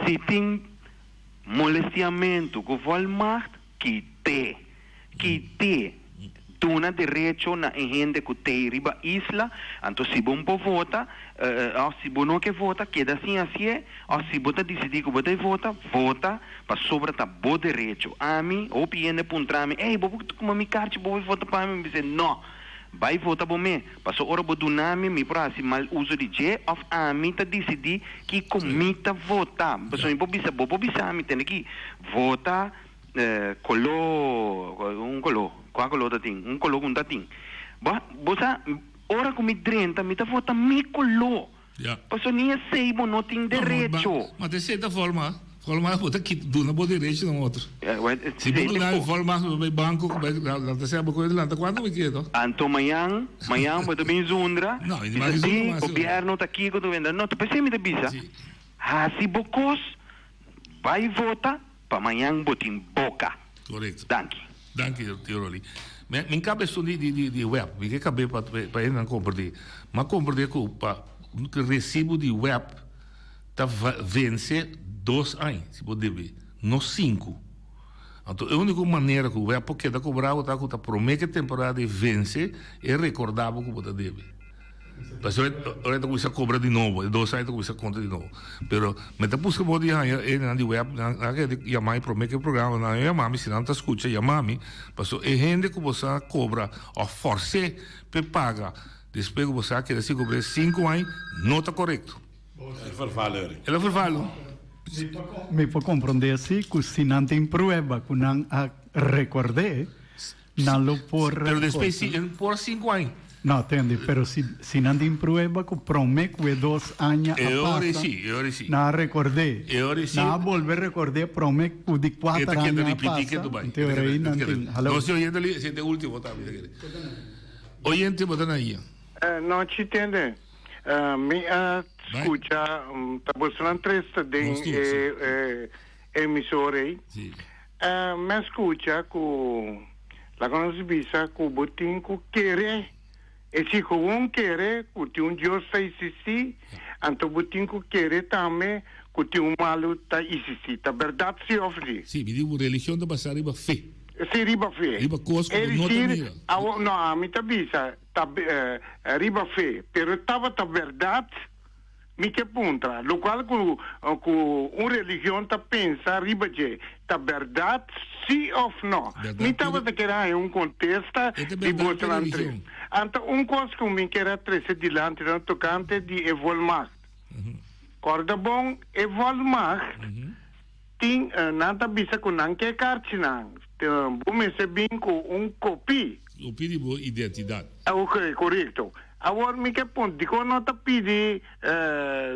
se tem molestiamento com volmacht, que te dona direito na gente que tem riba isla, então se bom para vota, ou se bom não que vota, queda assim, ou se bota decidir que bota vota, para sobra tá bom direito. A mim, ou piende puntrame, bobo como me carte, bobo vota para mim, dizer não. Vai votar por mim. Passou hora do nome, me parece mal uso de J of a mim tá decidir que comita votar. Passou em bobisa, a mim tem que votar qual color tá tem, color com tá tem. Bosa hora que me 30, me tá vota me color. Passou nem sei, não tem direito. Mas de certa forma bota que duna boa direito no outro. Se botar na forma banco, lá se abre coisa lá, quanto me quedo? Anto amanhã bota bem zundra. Não, o governo tá aqui quando vendo. Não, tu pensei me da bisa. Hasi bocos vai votar para amanhã botin boca. Correto. Danke, Tiroli. Min cabeça de web, me que cabe para ele não compreender. Mas compreender que o recibo de web tá vence 2 anos, se pode ver, não 5. Então, a única maneira que o web porque da cobrar o que a promessa temporada vence é recordável que você deve. Mas agora começa a cobrar de novo, 2 anos começa a contar de novo. Pero me tá buscando pode ir na web, na que chamar e promessa o programa, na chamar se não tá escuta chamar-me, mas é gente que você cobra ou force para pagar. Depois que você quer se cobrar 5 anos, não está correto. Ela vervalho. Me può comprendere sì, che se non tem prova, che non recordare, non lo può Pero depois por 5 anos. No, entende, pero si não tem prueba que promete que 2 anos Eu sim. Não recordei. Não volver a recordar, promete que de 4 anos passa. Em teoria, não tem. Não se oyente ali, se tem último, tá? Oyente, botan aí. Não te entende. Me escuta, tá mostrando 3 de emissora aí. Me escuta com la conoscenza que o botinho quer. E se um quer, que tem um Deus está existir, então o botinho quer também que tem um malo está existir. A verdade se ofre. Sim, me digo, religião da passar riba fé. Sim, riba fé. Riba coisa que não tem. Não, a mim tá bisa, riba fé, pero estava a verdade. Mi que punta, lo qual com religião tá pensa riba de tá verdade sim ou não. Mi tava de querer contexto de botar entre. Então coisa que me quer trazer dilante no tocante de evolmar. Corda bom evolmar. Tem nada bisa com não que cartina. Vamos ser bem com copy. Copy de identidade. Ok, correto. Agora, me que ponto, digo, não está pedindo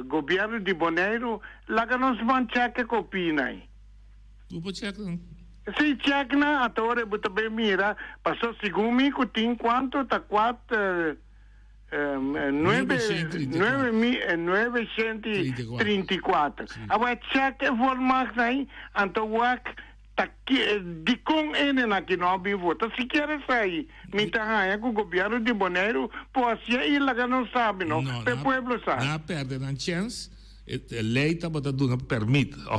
governo de Bonaire, lá que nós vamos checar copia, né? Tu pode checar, não? Se checa, na agora, você também mira, passou segundo mim, que tem quanto, está 934. Agora, checa, vou mais, né? Então, de com ele na que não vota, se quer sair, me tá com o governo de Bonaire, pode ser ele que não sabe, não. O povo sabe. Não perde a chance, a lei está dando permite, a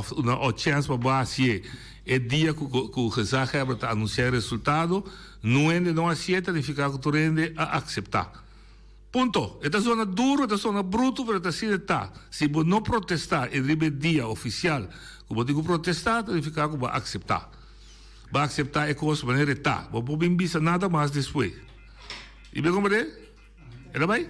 chance para baixar, é dia que o Rezach está anunciar o resultado, não aceita de ficar com o rende a aceitar. Ponto. Esta zona dura, esta zona bruta, pero esta sim está. Se você não protestar, é dia oficial. Como digo protestar, tem que ficar como aceitar. Vai aceitar é coisa maneira está. Vou pôr bem bisa nada mais depois. E bem como é? Era bem?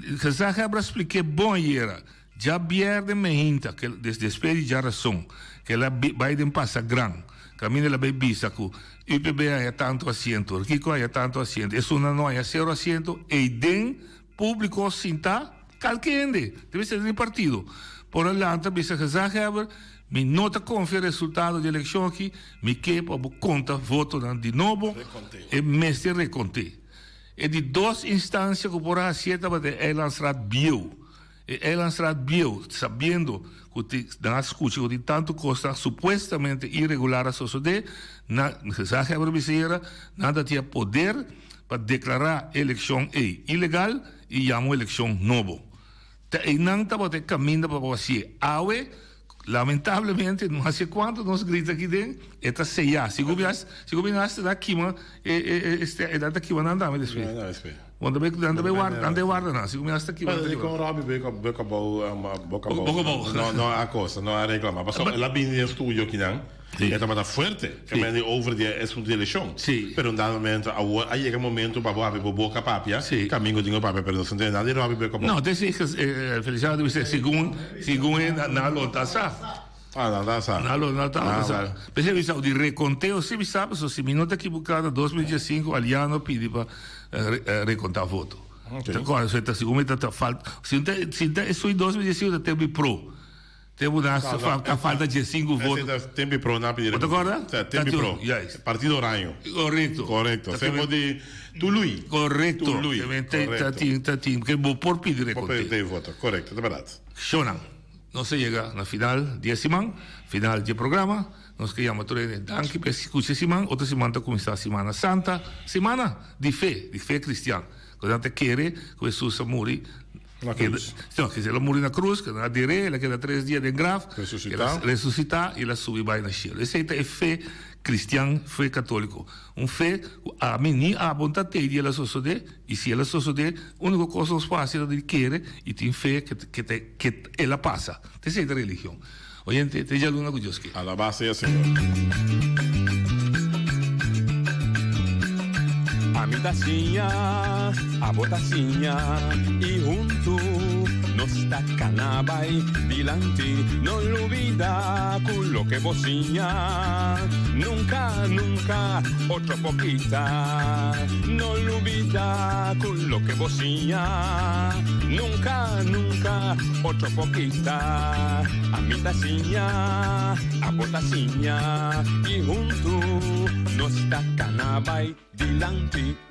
Então, já para explicar bom era. Já vierde me hinta que desde já razão que ela vai de passa grande. Caminho ela vai bisa que UPB é tanto assento, Kiko é tanto assento. Isso não é 0 assento e den público sinta calquende. Deve ser de partido. Por adelante, bisa gezegd hebben, me nota confia resultado de eleição aqui, me quepa op conta voto de novo e mestre reconte. E de 2 instâncias que por aceita para de Eilandsraad Bio. E Eilandsraad Bio, sabendo que na escuta que tanto costa supostamente irregular a sociedade, na gezegd hebben bisera, nada tinha poder para declarar eleição ilegal e chamar eleição novo. E não estava de caminho para você. Aue, lamentavelmente, não sei quanto nos grita aqui dentro, está ceia. Se governasse daqui, é daqui, não anda mais despeito. Não, espera. Quando bem guarda, não. Se governasse daqui, mas com o Robbie boca boa, não a coisa, não a reclamar. Mas ela vem no estúdio aqui, não? Sí. Esta está fuerte, que me over de eleição. Sí. Pero en dado momento, aí chega um momento para boa boca papia, caminho de papia, pero não se entende nada, e Robbie boca boa. Não, desse Feliciano deve ser segundo na lotação. Na lotação. Pensei de reconteo, se sabe, se minuto equivocada, 2015, Aliano pede para recontar voto. Agora, se está segundo, está falta. Se isso em 2015, teve pro. Temos a falta de 5 votos. Tempo pro na pedir. Agora? Tempo pro. Partido Oranho. Correto. Sempre de Tului. Correto. Tem que por pedir voto. Correto, é verdade. Shonan. Não se chega na final de semana, final de programa. Nós queríamos ter danke para escutar semana, outra semana está começando a Semana Santa, semana de fé cristã. Quando a gente quer que Jesus morre que se ela morre na cruz, que ela direi, ela queda 3 dias de grave, ressuscitar e ela sube vai na cielo. Essa é fé cristã, fé católico. Fé, a mim, a vontade de ela sociedade, e se ela sociedade, a única coisa que faz é de querer e tem fé que ela passa. Essa é a religião. Oyente, te já luna com Deus que. A la base é Senhor. A mi tacinha, a botacinha e junto no está canabay dilante, no olvida con lo que vocina, nunca, nunca, otra poquita, no olvida con lo que vocina, nunca, nunca, otra poquita, a mi taciña, a botaciña, y junto no está canabay dilante.